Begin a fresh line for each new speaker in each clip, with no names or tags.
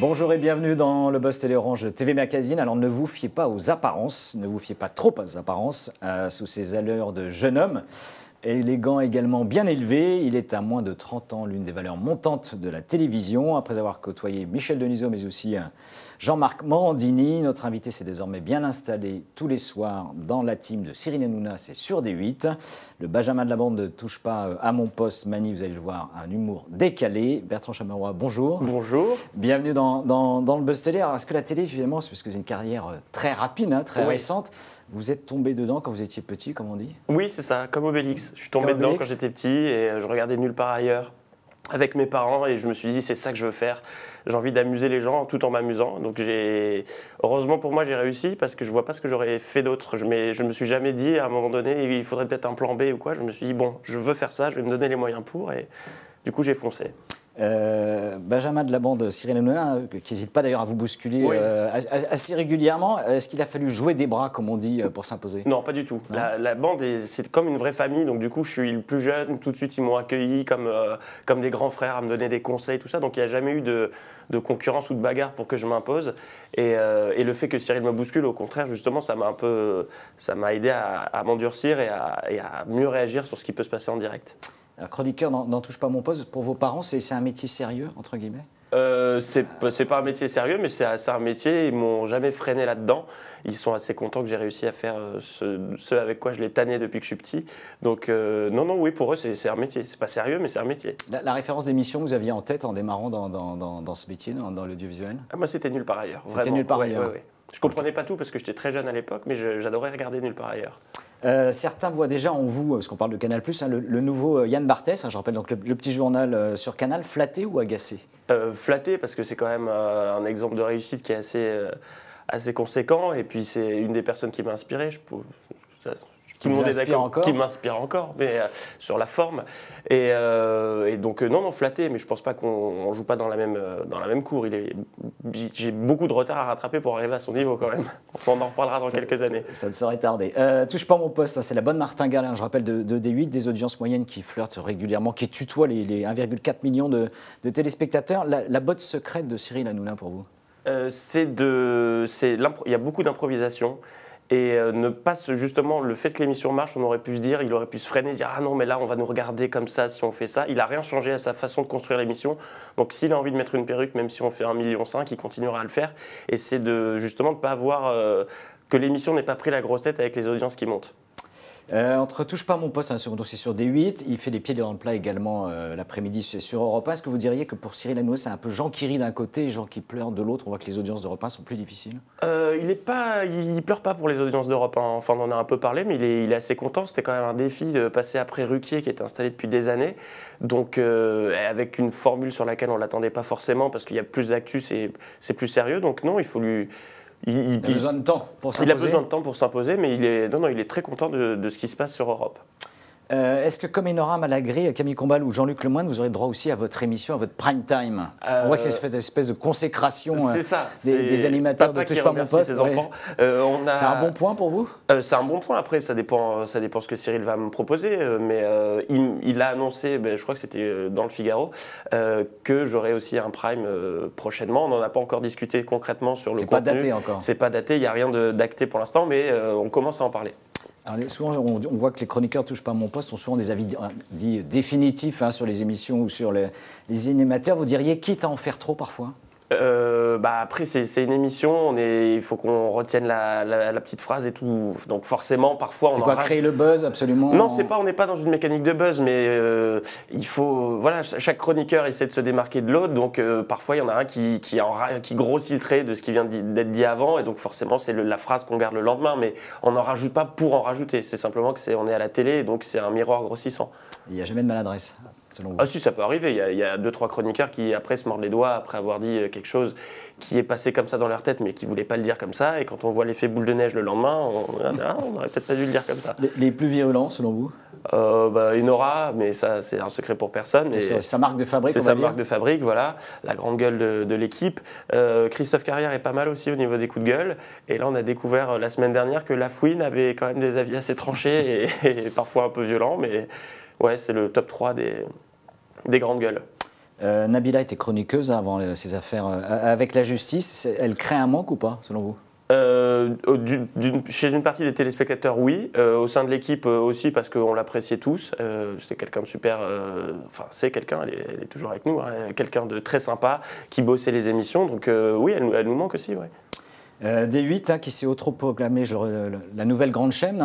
Bonjour et bienvenue dans le Buzz Télé Orange TV Magazine. Alors ne vous fiez pas aux apparences, ne vous fiez pas trop aux apparences, sous ces allures de jeune homme. Élégant, également bien élevé, il est à moins de 30 ans l'une des valeurs montantes de la télévision. Après avoir côtoyé Michel Denisot, mais aussi Jean-Marc Morandini, notre invité s'est désormais bien installé tous les soirs dans la team de Cyril Hanouna, c'est sur D8. Le Benjamin de la bande ne touche pas à mon poste, Mani, vous allez le voir, un humour décalé. Bertrand Chameroy, bonjour.
Bonjour.
Bienvenue dans le Buzz Télé. Alors, est-ce que la télé, finalement, c'est parce que c'est une carrière très rapide, très récente, vous êtes tombé dedans quand vous étiez petit, comme on dit?
Oui, c'est ça, comme Obélix. Je suis tombé dedans quand j'étais petit et je regardais Nulle part ailleurs avec mes parents et je me suis dit c'est ça que je veux faire. J'ai envie d'amuser les gens tout en m'amusant. Donc heureusement pour moi j'ai réussi parce que je vois pas ce que j'aurais fait d'autre. Je me suis jamais dit à un moment donné il faudrait peut-être un plan B ou quoi. Je me suis dit bon je veux faire ça, je vais me donner les moyens pour et du coup j'ai foncé.
Benjamin de la bande Cyril Hanouna, qui n'hésite pas d'ailleurs à vous bousculer assez régulièrement, est-ce qu'il a fallu jouer des bras, comme on dit, pour s'imposer?
Non, pas du tout. La bande, c'est comme une vraie famille, donc du coup, je suis le plus jeune, tout de suite, ils m'ont accueilli comme des grands frères à me donner des conseils, tout ça, donc il n'y a jamais eu de concurrence ou de bagarre pour que je m'impose. Et le fait que Cyril me bouscule, au contraire, justement, ça m'a aidé à m'endurcir et à mieux réagir sur ce qui peut se passer en direct.
Alors, chroniqueur n'en touche pas mon poste. Pour vos parents, c'est un métier sérieux, entre guillemets?
C'est pas un métier sérieux, mais c'est un métier. Ils m'ont jamais freiné là-dedans. Ils sont assez contents que j'ai réussi à faire ce avec quoi je l'ai tanné depuis que je suis petit. Donc non, oui, pour eux, c'est un métier. C'est pas sérieux, mais c'est un métier. La
référence d'émission que vous aviez en tête en démarrant dans ce métier, dans l'audiovisuel?
Moi, c'était Nulle part ailleurs.
C'était Nulle part ailleurs.
Oui. Je comprenais pas tout parce que j'étais très jeune à l'époque, mais j'adorais regarder Nulle part ailleurs.
Certains voient déjà en vous, parce qu'on parle de Canal+, le nouveau Yann Barthès, je rappelle donc le petit journal sur Canal, flatté ou agacé?
Flatté, parce que c'est quand même un exemple de réussite qui est assez conséquent, et puis c'est une des personnes qui m'a inspiré. Tout le monde est d'accord, qui m'inspire encore, mais sur la forme. Et donc non, flatté, mais je pense pas qu'on joue pas dans la même cour. J'ai beaucoup de retard à rattraper pour arriver à son niveau quand même. On en reparlera dans quelques années.
Ça ne saurait tarder. Touche pas mon poste, c'est la bonne martingale, je rappelle, de D8, des audiences moyennes qui flirtent régulièrement, qui tutoient les 1,4 million de téléspectateurs. La botte secrète de Cyril Hanouna pour vous?
Il y a beaucoup d'improvisation. Et justement, le fait que l'émission marche, il aurait pu se freiner, dire « Ah non, mais là, on va nous regarder comme ça si on fait ça ». Il n'a rien changé à sa façon de construire l'émission. Donc s'il a envie de mettre une perruque, même si on fait 1,5 million, il continuera à le faire. Et c'est justement de ne pas avoir que l'émission n'ait pas pris la grosse tête avec les audiences qui montent.
Entre Touche pas mon poste, donc c'est sur D8, il fait les pieds dans le plat également l'après-midi sur Europe 1. Est-ce que vous diriez que pour Cyril Hanouna, c'est un peu Jean qui rit d'un côté et Jean qui pleure de l'autre? On voit que les audiences d'Europe 1 sont plus difficiles.
Il pleure pas pour les audiences d'Europe 1. Enfin, on en a un peu parlé, mais il est assez content. C'était quand même un défi de passer après Ruquier qui était installé depuis des années. Donc avec une formule sur laquelle on ne l'attendait pas forcément parce qu'il y a plus d'actu, c'est plus sérieux. Donc non, il faut lui...
Il a besoin de temps pour s'imposer.
Il a besoin de temps pour s'imposer, mais il est très content de ce qui se passe sur Europe.
Est-ce que comme Enora Malagré, Camille Combal ou Jean-Luc Lemoyne, vous aurez droit aussi à votre émission, à votre prime time? On voit que c'est cette espèce de consécration des animateurs de Touche pas mon poste. C'est un bon point pour vous?
C'est un bon point. Après, ça dépend ce que Cyril va me proposer. Mais il a annoncé, je crois que c'était dans le Figaro, que j'aurai aussi un prime prochainement. On n'en a pas encore discuté concrètement sur le contenu.
C'est pas daté encore.
C'est pas daté, il n'y a rien d'acté pour l'instant, mais on commence à en parler.
Alors, souvent, on voit que les chroniqueurs Touche pas à mon poste ont souvent des avis dits définitifs sur les émissions ou sur les animateurs. Vous diriez quitte à en faire trop parfois?
Après, c'est une émission, il faut qu'on retienne la petite phrase et tout. Donc forcément, parfois...
C'est quoi, créer le buzz, absolument?
Non, on n'est pas dans une mécanique de buzz, mais il faut... Voilà, chaque chroniqueur essaie de se démarquer de l'autre, donc parfois il y en a un qui grossit le trait de ce qui vient d'être dit avant, et donc forcément c'est la phrase qu'on garde le lendemain, mais on n'en rajoute pas pour en rajouter. C'est simplement on est à la télé, donc c'est un miroir grossissant.
Il n'y a jamais de maladresse, selon vous?
Ah si, ça peut arriver. Il y a 2-3 chroniqueurs qui après se mordent les doigts après avoir dit quelque chose qui est passé comme ça dans leur tête mais qui ne voulaient pas le dire comme ça. Et quand on voit l'effet boule de neige le lendemain, on n'aurait peut-être pas dû le dire comme ça.
Les plus virulents, selon vous?
Enora, mais ça c'est un secret pour personne.
C'est sa marque de fabrique,
c'est sa marque de fabrique, voilà. La grande gueule de l'équipe. Christophe Carrière est pas mal aussi au niveau des coups de gueule. Et là on a découvert la semaine dernière que Lafouine avait quand même des avis assez tranchés et parfois un peu violents. Mais ouais, c'est le top 3 des grandes gueules.
Nabila était chroniqueuse avant ces affaires avec la justice. Elle crée un manque ou pas, selon vous?
Chez une partie des téléspectateurs, oui. Au sein de l'équipe aussi, parce qu'on l'appréciait tous. C'était quelqu'un de super. Enfin, c'est quelqu'un, elle est toujours avec nous, hein, quelqu'un de très sympa, qui bossait les émissions. Donc, oui, elle nous manque aussi, ouais.
D8 qui s'est autoproclamé la nouvelle grande chaîne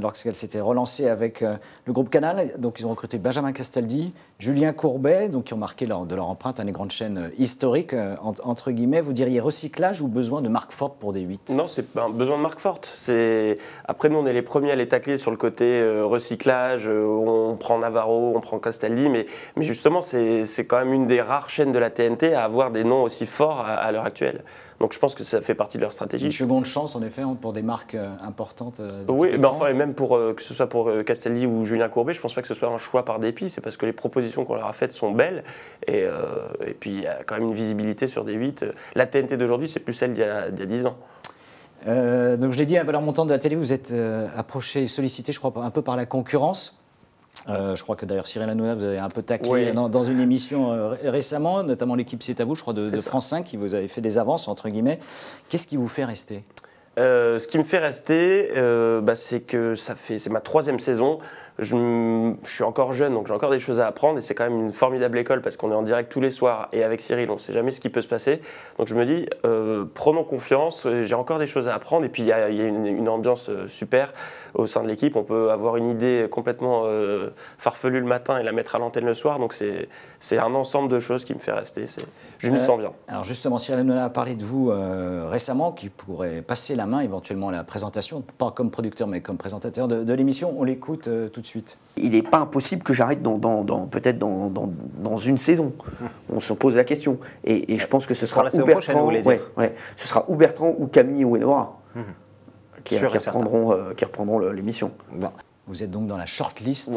lorsqu'elle s'était relancée avec le groupe Canal. Donc ils ont recruté Benjamin Castaldi, Julien Courbet, donc qui ont marqué de leur empreinte les grandes chaînes historiques entre guillemets. Vous diriez recyclage ou besoin de marque forte pour D8?
Non, c'est pas un besoin de marque forte. Après nous on est les premiers à les tacler sur le côté recyclage. On prend Navarro, on prend Castaldi, mais justement c'est quand même une des rares chaînes de la TNT à avoir des noms aussi forts à l'heure actuelle. Donc je pense que ça fait partie de leur stratégie.
Une seconde chance, en effet, pour des marques importantes.
Oui, enfin, et même que ce soit pour Castaldi ou Julien Courbet, je ne pense pas que ce soit un choix par dépit. C'est parce que les propositions qu'on leur a faites sont belles. Et puis il y a quand même une visibilité sur D8. La TNT d'aujourd'hui, c'est plus celle d'il y a 10 ans.
Donc je l'ai dit, à valeur montante de la télé, vous êtes approché et sollicité, je crois, un peu par la concurrence. Je crois que d'ailleurs Cyril Hanouna vous avez un peu taclé dans une émission récemment, notamment l'équipe C'est à vous, je crois, de France 5, qui vous avait fait des avances, entre guillemets. Qu'est-ce qui vous fait rester?
Ce qui me fait rester, c'est que c'est ma 3e saison. Je suis encore jeune, donc j'ai encore des choses à apprendre et c'est quand même une formidable école parce qu'on est en direct tous les soirs et avec Cyril, on ne sait jamais ce qui peut se passer. Donc je me dis, prenons confiance, j'ai encore des choses à apprendre et puis il y a une ambiance super au sein de l'équipe. On peut avoir une idée complètement farfelue le matin et la mettre à l'antenne le soir. Donc c'est un ensemble de choses qui me fait rester. Je m'y sens bien.
Alors justement, Cyril Hanouna a parlé de vous récemment, qui pourrait passer la main éventuellement à la présentation, pas comme producteur mais comme présentateur de l'émission. On l'écoute tout de suite.
Il n'est pas impossible que j'arrête peut-être dans une saison. On se pose la question. Et je pense que ce sera ce sera ou Bertrand ou Camille ou Enora qui reprendront l'émission.
Bon. Vous êtes donc dans la shortlist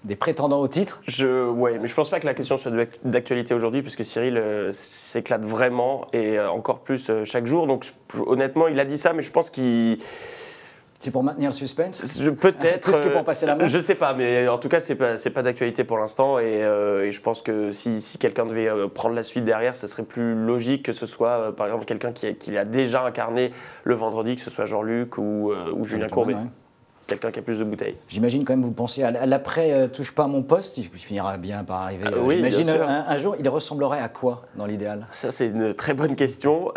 des prétendants au titre.
Oui, mais je ne pense pas que la question soit d'actualité aujourd'hui, puisque Cyril s'éclate vraiment et encore plus chaque jour. Donc honnêtement, il a dit ça, mais je pense qu'il...
C'est pour maintenir le suspense?
Peut-être.
Plus que pour passer la main?
Je ne sais pas, mais en tout cas, ce n'est pas d'actualité pour l'instant. Et je pense que si quelqu'un devait prendre la suite derrière, ce serait plus logique que ce soit, par exemple, quelqu'un qui a déjà incarné le vendredi, que ce soit Jean-Luc ou Julien Courbet. Quelqu'un qui a plus de bouteilles.
J'imagine quand même, vous pensez à l'après touche pas à mon poste, il finira bien par arriver.
Oui,
j'imagine un jour, il ressemblerait à quoi dans l'idéal?
Ça, c'est une très bonne question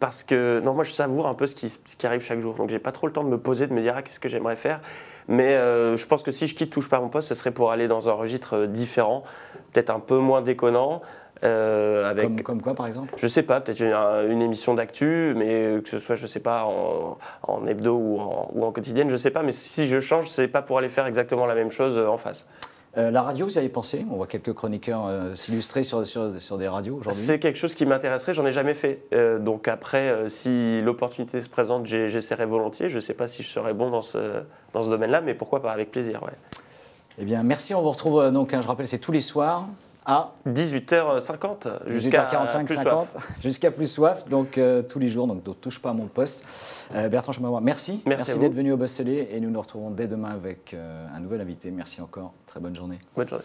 parce que moi, je savoure un peu ce qui arrive chaque jour. Donc, j'ai pas trop le temps de me poser, de me dire qu'est-ce que j'aimerais faire. Mais je pense que si je quitte touche pas à mon poste, ce serait pour aller dans un registre différent, peut-être un peu moins déconnant.
Comme quoi, par exemple?
Je sais pas, peut-être une émission d'actu, mais que ce soit, je sais pas, en hebdo ou en quotidienne, je sais pas. Mais si je change, c'est pas pour aller faire exactement la même chose en face.
La radio, vous y avez pensé? On voit quelques chroniqueurs s'illustrer sur des radios aujourd'hui.
C'est quelque chose qui m'intéresserait, j'en ai jamais fait. Donc après, si l'opportunité se présente, j'essaierai volontiers. Je sais pas si je serai bon dans ce domaine-là, mais pourquoi pas, avec plaisir. Ouais.
Eh bien, merci. On vous retrouve donc, je rappelle, c'est tous les soirs. À
18h50 jusqu'à
18h45-50 jusqu'à plus soif, donc tous les jours, donc touche pas à mon poste. Bertrand Chamavois, merci d'être venu au Buzz Télé et nous nous retrouvons dès demain avec un nouvel invité. Merci encore, très bonne journée.
Bonne journée.